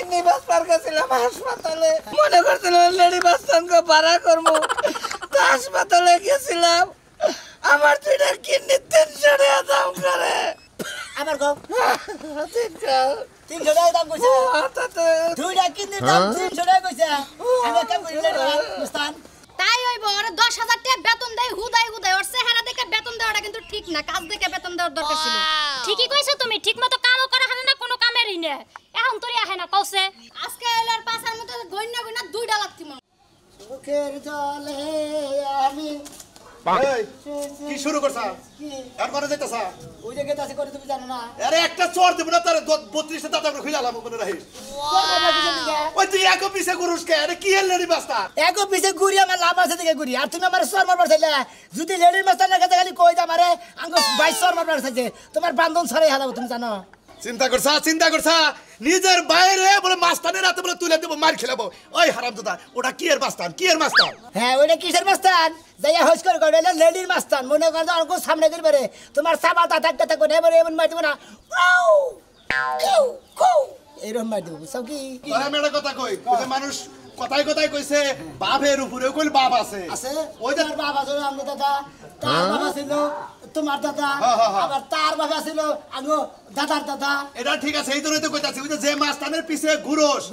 Kidney Bastar গেছিলাম হাসপাতালে, মনে করছিলাম লেডি বাস্তানকে ভাড়া করবো। হাসপাতালে গেছিলাম, আমার দুইটা কিডনি 300 টাকা দাম করে। আমার গো 300 টাকা দাম কইছে, তাতে দুইটা কিডনি দাম 300 টাকা কইছে। আমি কাম করি লেডি বাস্তান, তাই হইব। ওর 10,000 টাকা বেতন দেয়, হুদাই ওর চেহারা দেখে বেতন দেওয়াটা কিন্তু ঠিক না, কাজ দেখে বেতন দেওয়ার দরকার ছিল। ঠিকই কইছো তুমি, ঠিকমতো কামও করা হয় না, কোনো কামেরই না। এখন তোরই আহে না কওছে। আজকে এলার পাছার মতো গইনা গইনা 2টা লাগতি মন। চোখের জলে আমি এই কি শুরু করছা? আর করে যাইতাছা? ওই যে গেতাছি করে তুমি জানো না? আরে একটা চোর দেব না, তার 32 টা দাঁত আমরা খুইলালাম মনে রাখিস। ওই তুই এক পিছে গুরুস কে? আরে কি লেডি বাস্তা? এক পিছে ঘুরি আমার লাভ আছে দিকে ঘুরি, আর তুমি আমার সর মারবার চাইলে। যদি লেডির মাস্টার কাছে খালি কই যা মারে আঙ্গ 22 সর মারবার চাইছে, তোমার বান্ধন ছড়াই হালাবো তুমি জানো? চিন্তা করছা নিজের বাইরে বলে মাস্তানের রাতে বলে তুলে দেব, মার খেলাবো। ওই হারামজাদা, ওটা কি এর মাস্তান? কি এর মাস্তান? হ্যাঁ ওইটা কিসের মাস্তান? যাইয়া হোস করে কই এটা লেডির মাস্তান। মনে কর যে অঙ্ক সামনে করবে তোমার সাবা দাঁত করে এবারে এমন মার দিব না, ওয়াও কিউ কু এরকম মার দিব। বুঝছো কি? আমি একটা কথা কই, ওই যে মানুষ কথায় কথায় কইছে বাপের উপরে কইল বাপ আছে। আছে ওই যে তার বাবা ছিল আমগো দাদা, তার বাবা ছিল তোমার দাদা, আবার তার বাবা ছিল আমগো দাদার দাদা। এটা ঠিক আছে, এই জন্যই তো কইতাছি ওই যে মাস্তানের পিছে ঘুরোস,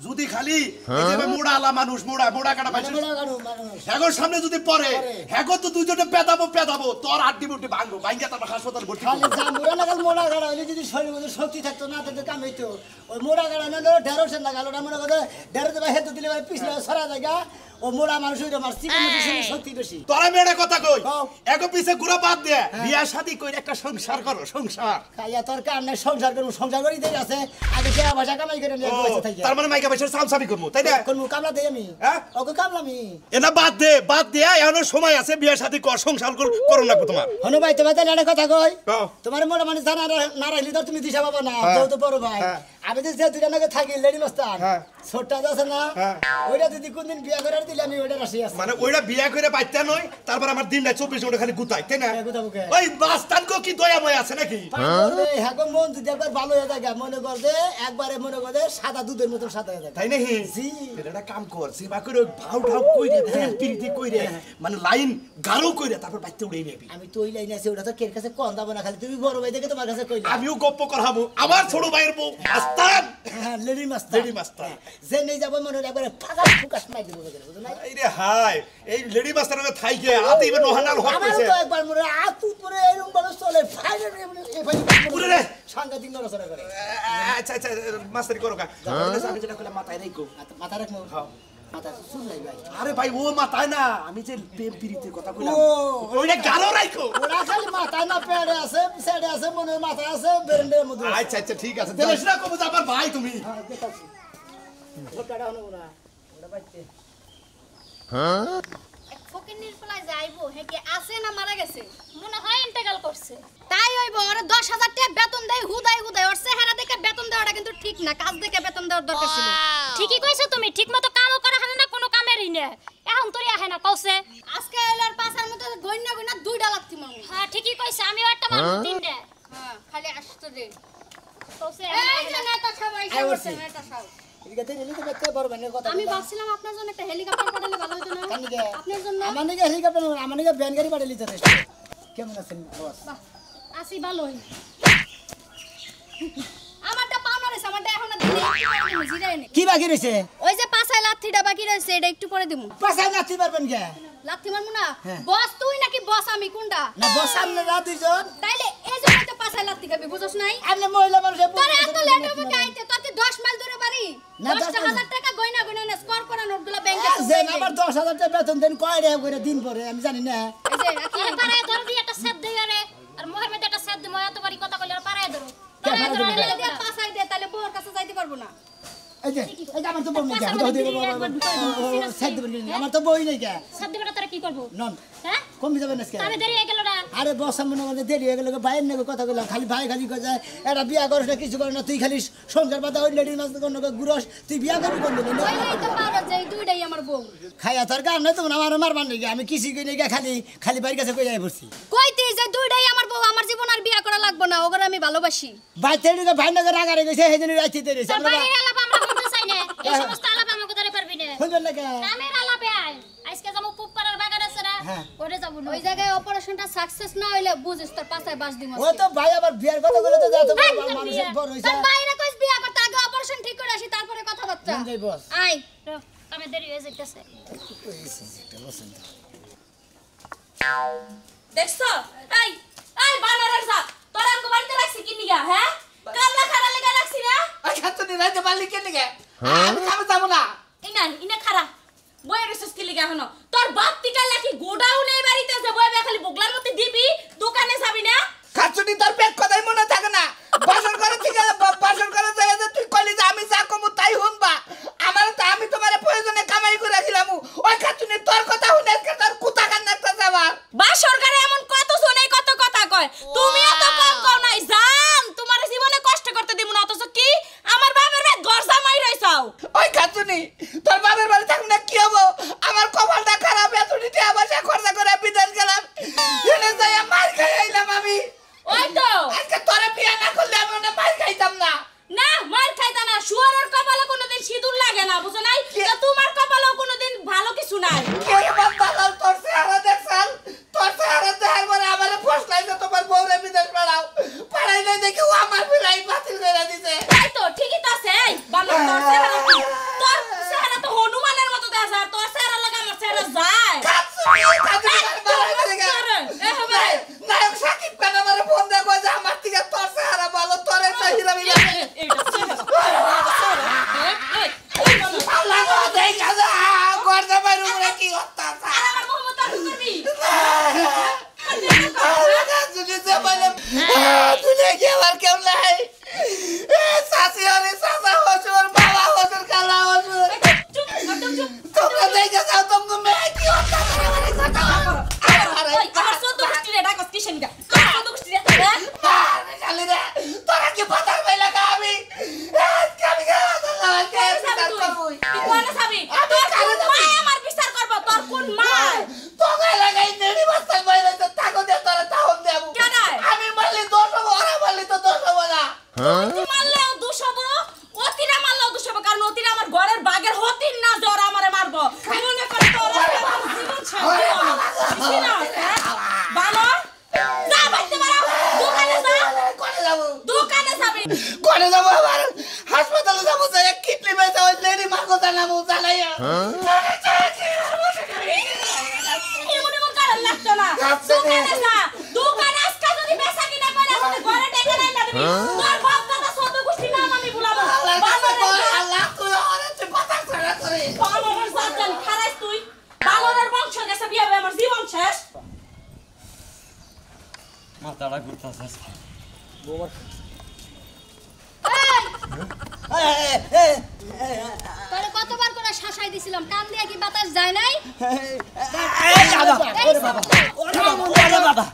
যদি খালি এই যে মোড়া আলা মানুষ মোড়া কাটা পাইছিস, হ্যাগোর সামনে যদি পড়ে হ্যাগো তো দুইজনে পেদাবো তোর আড্ডি বুড্ডি ভাঙবো, ভাঙিয়া তারপর হাসপাতাল ভর্তি খালি যা মোড়া গাড়া হইলে যদি শরীরের মধ্যে শক্তি থাকতো না তাদের কাম হইতো। ওই মোড়া গাড়া না ঢেঁড়স না গেল মনে করে ঢেঁড়স দেবা হেতু দিলে পিছনে সরা জায়গা, ও মোড়া মানুষ হইতো আমার চিকেন শক্তি বেশি। তোরা মেয়েটা কথা কই, এগো পিছে ঘুরা বাদ দে, বিয়া শাদি কইরা একটা সংসার করো, সংসার। খাইয়া তোর কাম নাই, সংসার করবো, সংসার করি দেই আছে আগে টাকা পয়সা কামাই করে নিয়ে বসে থাকি। তার মানে মাইকা পয়সার সামসামি করবো, তাই না? কোন কামলা দেই আমি, হ্যাঁ ওকে কামলা আমি। এনা বাদ দে এখনো সময় আছে, বিয়া শাদি কর, সংসার করো না তোমার। হনো ভাই তোমার তাহলে একটা কথা কই, তোমার মনে মানে জানা না রাখলি তো তুমি দিশা পাবা না, তো বড় ভাই। আমি যে দুইটা নাকি থাকি লেডি মাস্তান ছোটটা আছে না, ওইটা যদি কোনদিন বিয়া করে দিলে আমি ওইটা রাশি আছে। মানে ওইটা বিয়া করে পাইতে নয়, তারপর আমার দিনটা 24 ঘন্টা খালি গুতাই, তাই না? ওই মাস্তান কো কি দয়াময় আছে নাকি? হ্যাঁ গো, মন যদি একবার ভালো হয়ে যায় মনে কর যে একবারে মনে কর যে সাদা দুধের মতো সাদা হয়ে যায়, তাই নাকি? জি এটা কাম কর, সেবা করে ভাউ কইরে প্রেম প্রীতি কইরে মানে লাইন গাঢ় কইরে তারপর বাইতে উড়াই নেবি। আমি তো ওই লাইনে আছে, ওটা তো কের কাছে কোন দাবো না, খালি তুমি বড় ভাই দেখে তোমার কাছে কইলা। আমিও গপ্প করাবো, আমার ছোট ভাইয়ের বউ মাস্তান, হ্যাঁ লেডি মাস্তান যে নেই যাবো মনে একবারে ফাঁকা ফুকাস মাই দিব, বুঝো না? এই রে হাই, এই লেডি মাস্টারের থাইকে আতে ইবে নহনাল হক আমার কইছে। তো একবার মনে আতু পরে এরকম ভাবে চলে ফাইনাল পুরে রে সাংঘাতিক নড়াচড়া করে। আচ্ছা মাস্টারি করো কা, আমি যেটা কইলাম মাথায় রাখো। মাথা রাখো, হ্যাঁ মাথা শুন নাই ভাই। আরে ভাই ও মাথায় না, আমি যে প্রেম প্রীতির কথা কইলাম ওইটা গাঢ় রাখো। ওরা খালি মাথায় না পেড়ে আছে, সাইডে আছে, মনে মাথা আছে, বেরেন্ডের মধ্যে। আচ্ছা ঠিক আছে, দেখিস না কবু যাবার ভাই তুমি। হ্যাঁ দেখাচ্ছি ওটাটা হলো না, ওটা বাইতে। ফকিনির ফলাই যাইবো, হে কি আছে না মারা গেছে? মনে হয় ইন্তেকাল করছে। তাই হইব। ওর 10,000 টাকা বেতন দেয়, হুদাই ওর চেহারা দেখে বেতন দেওয়াটা কিন্তু ঠিক না, কাজ দেখে বেতন দেওয়ার দরকার ছিল। ঠিকই কইছো তুমি, ঠিকমতো কামও করা হয় না, কোনো কামেরই না। এখন তোরই আহে না কওছে। আজকে এলার পাছার মতো গইনা গইনা 2টা লাগতি মন। হ্যাঁ ঠিকই কইছে, আমিও একটা মানুষ 3টা। হ্যাঁ খালি আসতো দে কওছে এই যে নেতা সবাই এসে নেতা সব। এদিকে নিলি তো দেখতে বড় ভাইয়ের কথা। আমি ভাবছিলাম আপনার জন্য একটা হেলিকপ্টার পাঠালে ভালো হতো না? কানিকে আপনার জন্য আমার নাকি হেলিকপ্টার, আমার নাকি ভ্যান গাড়ি পাঠালি তো। কেমন আছেন বস? বাহ আসি ভালোই। আমারটা পাওনা রইছে, আমারটা এখন দিলে একটু জিরাই নে। কি বাকি রইছে? ওই যে পাছায় লাথিটা বাকি রইছে, এটা একটু পরে দিমু। পাছায় নাচতে পারবেন কে? লাথি মারমু না? বস তুই নাকি বস আমি কোনটা? না বস সামনে না দুইজন, তাইলে এই জন্য তো পাছায় লাথি খাবি, বুঝছস নাই? আপনি মহিলা মানুষের তোর এত লেট হবে কাইতে, তোর কি 10 মাইল দূরে বাড়ি? না, 10,000 টাকা গয়না গয়না না স্কোর করা নোটগুলো ব্যাংকে যে আমার 10,000 টাকা বেতন দেন কয় টাকা করে দিন পরে আমি জানি না। এই যে রাখি আরে পারায় ধর দি একটা সেদ দেই আরে, আর মোহের মধ্যে একটা সেদ দি, মই এত বাড়ি কথা কইলে আর পারায় ধরো। পারায় ধরো তাহলে দিয়ে পাছায় দে, তাহলে বউর কাছে যাইতে পারবো না। এই যে আমার তো বই নেই, সাইড দেবেন আমার তো বই নেই কে। সেদ দিবটা তোরা কি করব? নন হ্যাঁ কমে যাবেন আজকে। তবে দেরি হয়ে গেল না। আরে বস মনে করে দেরি হয়ে গেল, ভাইয়ের নাকি কথা বললাম, খালি ভাই খালি কয়ে যায় এটা বিয়া করিস না, কিছু করে না, তুই খালি সংসার পাতা ওই লেডির মাছ ঘুরস, তুই বিয়া করবি কোন দিন? ওই তো পারো যে দুইটাই আমার বউ। খাইয়া তোর কাম নাই, তোমার আমার মারবার নাকি? আমি কিছু কিনে গিয়ে খালি বাড়ির কাছে কই যাই পড়ছি। কইতে যে দুইটাই আমার বউ, আমার জীবন আর বিয়া করা লাগবে না, ওগরে আমি ভালোবাসি। ভাই তেড়ে ভাই নাকি রাগারে গেছে, সেই জন্য রাইতে রয়েছে। বাইরে এলাম আমরা এই সমস্ত আলাপ আমাকে ধরে পারবি না শুনবেন না কে কামের আলাপে আয় আজকে যাবো পুপ্পারার বাগান আছে না হ্যাঁ। ওরে যাবো না ওই জায়গায় অপারেশনটা সাকসেস না হইলে বুঝিস তোর পাছায় বাস দিমু ও তো ভাই আবার বিয়ার কথা বলে তো যা তো এই, মানুষের বিয়া। বড় হইছে তোর বাইরে কইস বিয়া করতে আগে অপারেশন ঠিক করে আসি তারপরে কথাবার্তা যাই বস আই কামে দেরি হয়ে যাইতেছে দেখছো এই এই বানারের সাথ তোর আমগো বাড়িতে রাখছি কি নিগা হ্যাঁ কামলা খাড়া লেগে রাখছি না ওই খাতুনি রাইতে পারলি কে নিগে আমি কামে যাবো না ইনা খাড়া বইয়ের রিসোর্স কি লিগা হনো তোর বাপ টিকা লাকি গোডাউনে বাড়িতে আছে বই খালি বগলার মধ্যে দিবি দোকানে যাবি না খাতুনি তোর পেট কথাই মনে থাকে না বাসন করে থেকে বাসন করে যায় যে তুই কইলি যে আমি যা কমু তাই শুনবা আমার তো আমি তোমারে প্রয়োজনে কামাই করে রাখিলাম ওই খাতুনি তোর কথা শুনে আজকে তোর কুতা কান্নাটা যাবার বা সরকারে এমন কত শুনে কত কথা কয় তুমি এত কম কও নাই জান তোমার জীবনে কষ্ট করতে দিমু না অথচ কি আমার বাবার ভাই গরজা মাই রইছাও ওই খাতুনি তোর বাবার বাড়ি থাকলে না কি হবো আমার কপালটা খারাপ এতদিতে আবার সে খরচা করে বিদেশ গেলাম এনে যাই মার খাই আইলাম আমি ওই তো আজকে তোরে বিয়ে না করলে আমি ওটা মার খাইতাম না না মার খাইতা না শুয়ারের কপালে কোনোদিন সিঁদুর লাগে না বুঝো নাই তো তোমার কপালেও কোনোদিন ভালো কিছু নাই কে বাতালাল তোর চেহারা দেখছাল তোর চেহারা দেখার পরে আমারে ফসলাইছে তোমার বউরে বিদেশ পাড়াই নাই দেখি ও আমার বিলাই বাতিল করে দিছে তাই তো ঠিকই তো আছে এই বাবা তোর চেহারা কি তোর চেহারা তো হনুমানের মতো দেখা আর তোর চেহারা লাগা আমার চেহারা যায় নায়ক সাকিব খান আমারে ফোন দিয়ে কয় যে আমার থেকে তোর চেহারা ভালো তোর একটা হিরামি লাগে আল্লাহ গো দেখা যা গর্দা বাইরে উপরে কি অত্যাচার আমার মোহাম্মদ আবু করবি যদি যে বলে তুলে কি আবার কেউ নাই শাশি হলে শাশা হসুর বাবা হসুর কালা হসুর চুপ একদম চুপ তোমরা দেখে যাও তোমরা মেয়ে কি অত্যাচার আমারে কথা ওই আমার সদ্য গোষ্ঠী রে ডাকস কিসেন গা আমার সদ্য গোষ্ঠী রে শালি রে তোরা কি পাতার পাইলা আমি কামি গা আল্লাহ কে বিচার করবই তুই কোনে যাবি তোর কোন মা আমার বিচার করব তোর কোন মা তোকে লাগাই নেড়ি বস্তায় বাইরে তো তাকো দে তোরা তাহন দেব কেডায়? আমি মারলি দোষ হবো ওরা মারলি তো দোষ হবো না তুই মারলেও দোষ হবো অতিরা মারলেও দোষ হবো কারণ অতিরা আমার ঘরের বাগের হতিন না যে ওরা আমারে মারবো মনে করে তোর জীবন ছাড়বি না ভালো যা বাইতে মারো দোকানে যা কোনে যাবো দোকানে যাবি কোনে যাবো আবার হাসপাতালে যাবো যে এক কিডনি বেচা ওই লেডি মাগো জানাবো জানাইয়া এমন এমন কারণ লাগতো না দোকানে যা দোকানে আজকে যদি বেচা কিনা করে যদি ঘরে ডেকে নাই না দিবি তোর বাপ দাদা সদ্য গোষ্ঠী নাম আমি ভুলাবো আল্লাহ তুই ওরে তুই পাতা ছাড়া করে বানরের জাতজান খারাইস তুই বানরের বংশ গেছে বিয়ে হবে আমার জীবন শেষ মাথাটা ঘুরতাছে তোরে কতবার করে শাসাই দিছিলাম কান দিয়ে কি বাতাস যায় নাই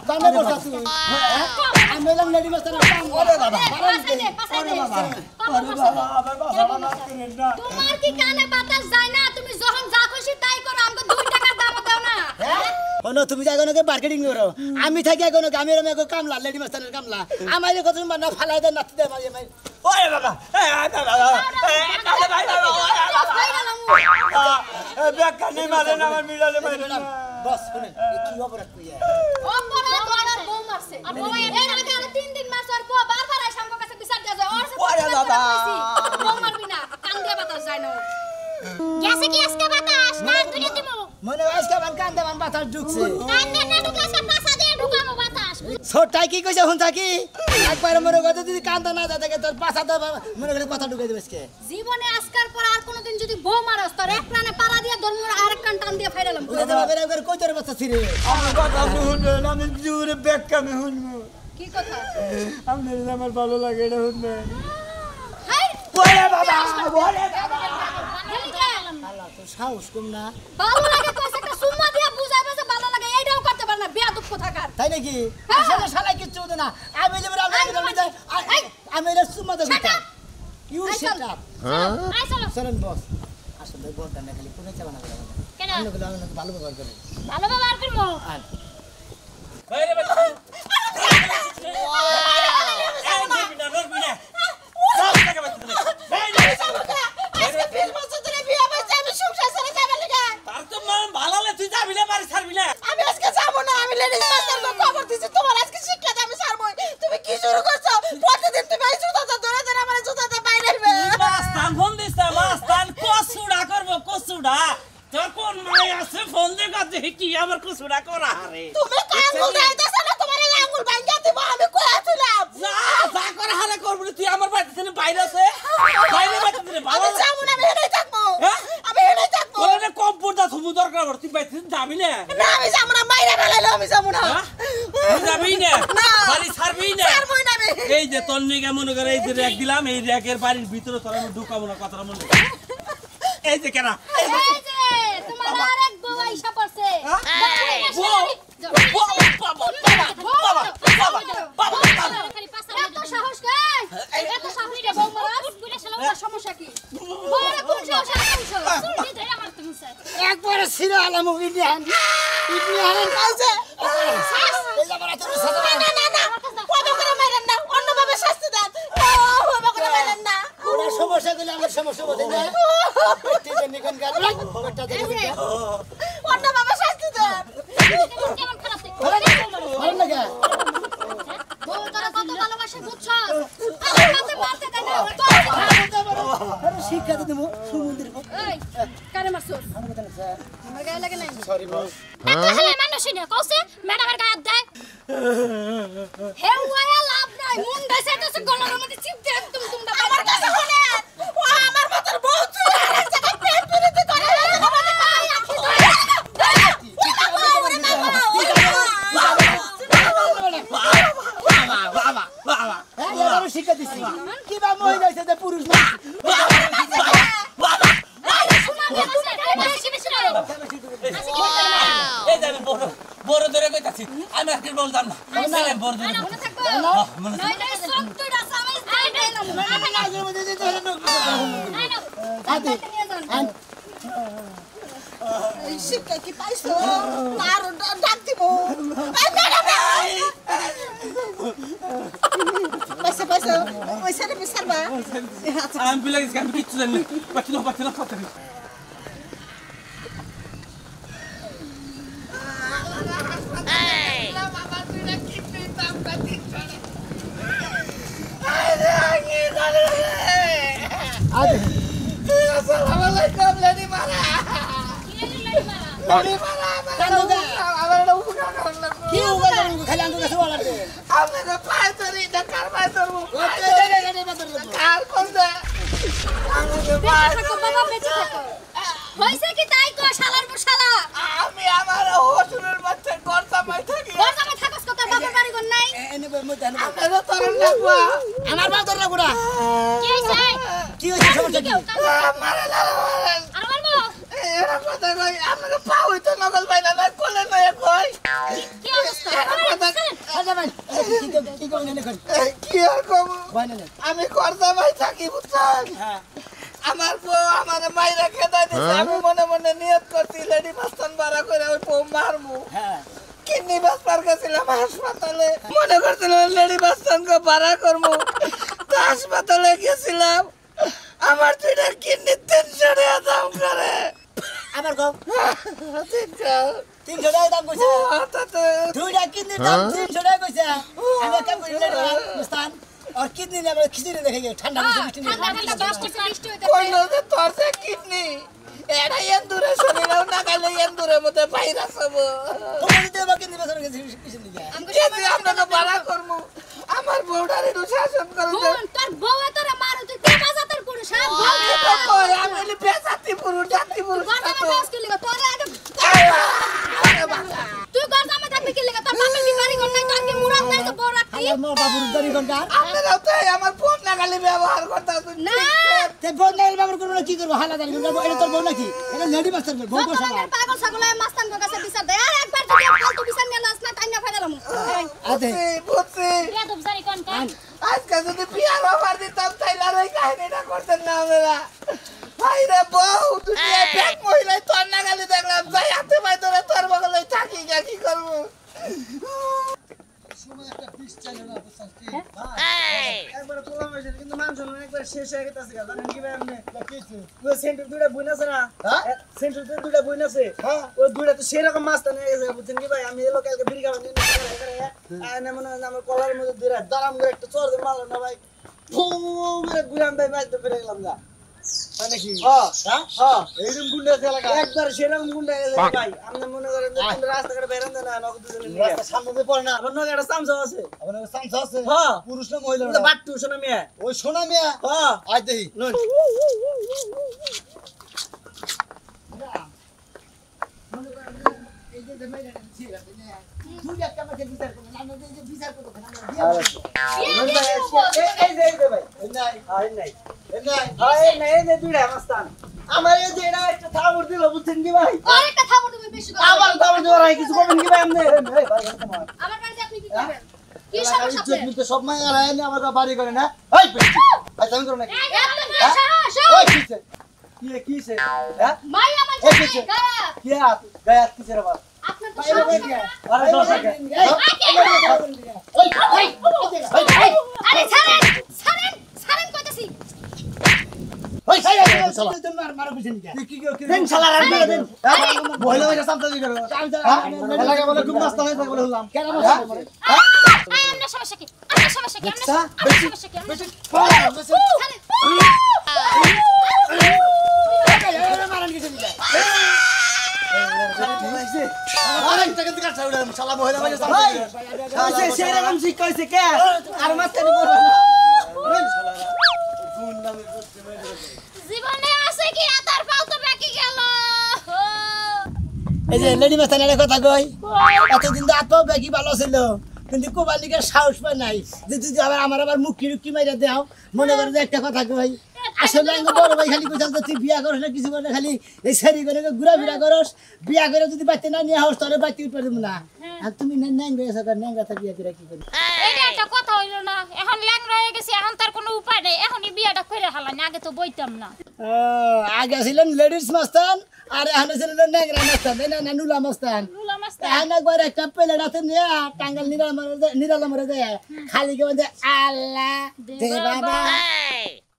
বাবা বসা তুই আমি এলাম লেডি মাস্টার ওরে বাবা পাছাই দে তোমার কি কানে বাতাস যায় না তুমি যখন যা খুশি তাই করো আমাকে 2 টাকার দামও দাও না হনো তুমি যাই কোনকে মার্কেটিং করো আমি থাকি কোন গ্রামের আমি কামলা লেডি মাস্টারের কামলা আমারে কত না ফালাই দে নাতি দে মাঝে মাঝে ওরে বাবা ব্যাখ্যানে মারে না আমার মিলালে মারে না বস শুনেন কি অপরাধ কইয়া অপরাধ ওনার বউ মারছে আর বউ এর আগে আর 3 দিন মাস আর পর বারবার আইসা আমার কাছে বিচার দেয়া যায় ওর ওরে বাবা। বউ মারবি না কান দিয়ে বাতাস যায় না গেছে কি আজকে বাতাস না তুলে দিমু মনে হয় আজকে বান কান্দে বান বাতাস ঢুকছে কান্দে না ঢুকাছে পাছা দিয়ে ঢুকামু বাতাস ছোটাই কি কইছে হুন থাকি একবার মনে কথা যদি কান্দা না যায় থাকে তোর পাছা দে মনে করে কথা ঢুকাই দিবস কে জীবনে আজকাল পর আর কোনোদিন যদি বউ মারস তোর এক প্রাণে পাড়া দিয়ে ধর্মর আরেক কান টান দিয়ে ফাইরালাম বুঝে দেবা বেরে করে কই তোর বাচ্চা ছিরে আমার কথা আপনি শুনবেন আমি জোরে ব্যাখ্যানে শুনবো কি কথা আপনার আমার ভালো লাগে এটা শুনবেন হাই ওরে বাবা ওরে বাবা গেলি কে আল্লাহ তোর সাহস কম না ভালো লাগে কইছে একটা সুম্মা দিয়া বুঝাইবে যে ভালো লাগে এইটাও করতে পারে না বিয়া দুঃখ থাকার তাই নাকি হ্যাঁ। আসলে শালা কিচ্ছু হতো না আমি যে আমি এটা সুম্মা দেব Shut up! ইউ আই শিট চল। আপ আই চলো চলেন বস আসলে বস না খালি কোনে চালানা করে কেন অন্য গুলো আমি ভালো ব্যবহার করে ভালো ব্যবহার করবো আর বাইরে বাইরে এই দিবি না রবি না সব টাকা বাইরে মাই আছে ফোন দে কাছে কি আমার কুছুরা করা রে তুমি আঙ্গুল দাইতেছ না তোমার এই আঙ্গুল ভাঙা দিব আমি কইছিলাম যা যা করে হারে করব তুই আমার বাড়িতে থেকে বাইরে আছে বাইরে বাইতে দে আমি যাবো না আমি এখানেই থাকবো আমি এখানেই থাকবো কোনে কম্পিউটার দা থুবু দরকার পড় তুই বাইতে যাবি না না আমি যাবো না মাইরা ফেলাইলো আমি যাবো না তুই যাবি না না। বাড়ি ছাড়বি না ছাড়বই না আমি এই যে তোর নিগে মনে করে এই যে র‍্যাক দিলাম এই র‍্যাকের বাড়ির ভিতরে তোর আমি ঢুকাবো না কথাটা মনে এই যে কেনা এই যে তোমার আরেক বউ আইসা পড়ছে এত সাহস কাই এত সাহস রে বউ মারা বুলে ছেলে ওর সমস্যা কি বড় কোন সাহস আছে শুনবি ধরে আমার তুমি স্যার একবার সিরা আলামু ইন্ডিয়ান কাছে এই যাবার এত সাদা না না না ওটা করে মারেন না অন্যভাবে শাস্তি দেন ওটা করে মারেন না ওরা সমস্যা গেলে আমার সমস্যা বলতে না পেটে যে নিকন গাল ওটা দেখে অন্যভাবে শাস্তি দেন কেমন খারাপ দেখো ভালো লাগে বউ তোরা কত ভালোবাসে বুঝছস আমার কাছে মারতে দেয় না আরে শিক্ষা তো দেবো সমুদ্রের এই কারে মারছস আমার গায়ে লাগে নাই সরি বস এত হেলে মানুষই না কইছে ম্যাডামের গায়ে হাত দেয় হে ওয়া লাভ নাই মন দেশে তো গলার মধ্যে চিপ দে তুমি আমার কাছে শুনেন ও আমার মতর বউ চুল আর জায়গায় প্রেম প্রীতি করে আমাদের পায়ে রাখি এবারও শিক্ষা দিচ্ছি কিবা মহিলা হয়েছে যে পুরুষ না এই যে আমি বড় ধরে কইতাছি আমি আজকে বলতাম না ছেলে বড় ধরে মনে শিক্ষা কি পাইছো আর ডাক দিব পয়সা পয়সা পয়সা রে বিসারবা আমি বিলে গেছি আমি কিচ্ছু জানি না পাচ্ছি না কথা নেই আসসালামু আলাইকুম লেডি মারা লেডি মারা আমার এটা উপকার করুন না কি উগা জানি খালি আঙ্গুল কাছে ওলা দে আপনাকে পায়ে ধরি না কার পায়ে ধরবো কার কোন দে আমাকে পায়ে থাকো বাবা বেঁচে থাকো হইছে কি তাই কো শালার পর শালা আমি আমার হসুরের বাচ্চা গর্দামাই থাকি গর্দামে থাকস কত বাবার বাড়ি ঘর নাই এনে বই মত জানো আপনারা তরুণ লাগবা আমার বাল ধর লাগুড়া কি হইছে কি হইছে সমস্যা কি মারা না আর মারবো এরা কথা কই আপনাকে পা হইতো নকল বাইনা না কোলে নয় কই কি অবস্থা আচ্ছা ভাই কি কই নেনে কই কি আর কম ভাই নেনে আমি গর্দামাই থাকি বুঝছেন হ্যাঁ আমার বউ আমার মাইরা খেদাই দিছে আমি মনে মনে নিয়ত করছি লেডি মাস্তান বাড়া করে ওই বউ মারমু হ্যাঁ কিডনি বাস্তার গেছিলাম হাসপাতালে মনে করছিলাম লেডি মাস্তানকে বাড়া করবো তো হাসপাতালে গেছিলাম আমার দুইটা কিডনি 300 টাকা দাম করে আবার কও 300 টাকা দাম কইছে তাতে দুইটা কিডনি দাম 300 টাকা কইছে আমি কাম করি না মুস্তান আর কিডনি না খিচুড়ি দেখে ঠান্ডা বৃষ্টি ঠান্ডা ঠান্ডা বৃষ্টি হইতে কইলো যে তোর যে কিডনি এটা এন্দুরে শরীরেও না গেলে এন্দুরের মধ্যে ভাইরাস হবো তোমার দিতে বাকি দিবে সরে গেছে কিছু দিকে যদি আপনাকে বাড়া করবো আমার বউটার একটু শাসন করতে কোন তোর বউ তোরে মারু তুই কে বাজাতের পুরুষ হ্যাঁ আমি বেজাতি পুরুষ জাতি পুরুষ গর্দামে বাস কি লাগা তোরে আগে তুই গর্দামে থাকবি কি লাগা তোর বাপের কি বাড়ি ঘর নাই তোর কি মুরাদ নাই তো বড় রাখতি আমার মা বাবুর দাড়ি ঘন্টা আপনারাও তো আমার ফোন না গালি ব্যবহার করতে না তে বোন নাই বাবুর করব না কি করব হালা দাড়ি ঘন্টা এটা তোর বউ নাকি এটা লেডি মাস্টার বউ বউ সালা পাগল ছাগলে মাস্তান গো কাছে বিচার দে আর একবার যদি ফালতু বিচার নিয়ে নাস না তাইনা ফেলালাম আতে বুঝছি বেয়াদব জানি কোন কান আজকে যদি বিয়ার অফার দিতাম তাইলে আর ওই কাহিনীটা করতেন না আমরা ভাই রে বউ দুনিয়া ব্যাগ মহিলাই তোর না গালি দেখলাম যাই হাতে ভাই তোরা তোর বগলে থাকি গা কি করবো একবার তোলা হয়েছে কিন্তু মানুষ একবার শেষ হয়ে গেছে জানেন কি ভাই আপনি ওই সেন্টার দুইটা বইন আছে না সেন্টার দুইটা বইন আছে ওই দুইটা তো সেরকম মাছটা নিয়ে গেছে বুঝছেন কি ভাই আমি এলো কালকে বিড়ি খাওয়া নিয়ে আয়না মনে হয় আমার কলার মধ্যে দুইটা দাঁড়াম করে একটা চোর মারলো না ভাই মেরে গুলাম ভাই বাঁচতে পেরে গেলাম যা মানে কি হ্যাঁ হ্যাঁ হ্যাঁ এইরকম গুন্ডা এলাকা একবার সেরকম গুন্ডা গেছে ভাই আপনি মনে করেন যে তোমরা রাস্তাঘাটে বের হন না নগদ দুজনে নিয়ে রাস্তা সামনে দিয়ে পড়ে না আমার নগে একটা চামচা আছে আপনার সামসা আছে হ্যাঁ পুরুষ না মহিলা ওটা বাট্টু শোনা মিয়া ওই সোনা মিয়া হ্যাঁ আজ দেখি নুন নুন ভাই এই যে ভাই এই নাই এই যে দুইটা মাস্তান আমার এই যে এটা একটা থাবর দিল বুঝছেন কি ভাই আরেকটা থামো তুমি বেশি কথা আবার থাবর দিল রাই কিছু করবেন কি ভাই আপনি এই ভাই তোমার আমার বাড়িতে আপনি কি করবেন কি সমস্যা আপনার সব মাই আর আইনে আমার বাড়ি করে না ওই পেছি আই তুমি করো না এই সাহস ওই কিছে কি সে হ্যাঁ মাই আমার এই সাথে কিছে? গায়া কি হাত গায়াত কি রে বাবা আপনার তো সমস্যা আরে দশ টাকা আরে ছাড়েন ছাড়েন ছাড়েন কইতাছি ওই সাই তুমি মারো পিছন কি কি দেন শালা রাত দিয়ে দেন মহিলা ভাই সামনে দিয়ে করো এলাকা বলে খুব নাস্তা নাই থাকে বলে হলাম কেন এই আপনার সমস্যা কি আপনার সমস্যা কি আপনার সমস্যা কি বেশি ছাড়েন মারান কিছু দিকে আরেক টাকা দিকে ছাউড়া শালা মহিলা ভাই সামনে সে সেরকম শিক্ষা হইছে কে আর মাস্তানি করবে না জীবনে আছে কি আতার পাও তো বাকি গেল এই যে লেডি মাস্টারের কথা কই এতদিন তো আত্মাও ব্যাগই ভালো ছিল কিন্তু কোবালিকার সাহস পায় নাই যে যদি আবার মুখ কিরুকি মাইরা দেও মনে করে যে একটা কথা কই আসলে আমি বড় ভাই খালি কইতাম যে তুই বিয়া করছ না কিছু করে খালি এই সেরি করে ঘুরা ফিরা করস বিয়া করে যদি বাচ্চা না নিয়ে হস তাহলে বাচ্চা উঠতে পারবো না আর তুমি নাই গেছ কর ন্যাংরা তা বিয়া করে কি করবি এটা একটা কথা হইলো না এখন ল্যাংড়া হয়ে গেছে এখন তার কোনো উপায় নেই এখনই বিয়াটা করে হালানি আগে তো বইতাম না আগে ছিলেন লেডিস মাস্তান আর এখন ছিলেন ন্যাংরা মাস্তান না নুলা মাস্তান নুলা মাস্টার এখন একবার একটা প্লেট হাতে নিয়ে টাঙ্গাল নিরালা মরে যায় খালি কে বলছে আল্লাহ দে বাবা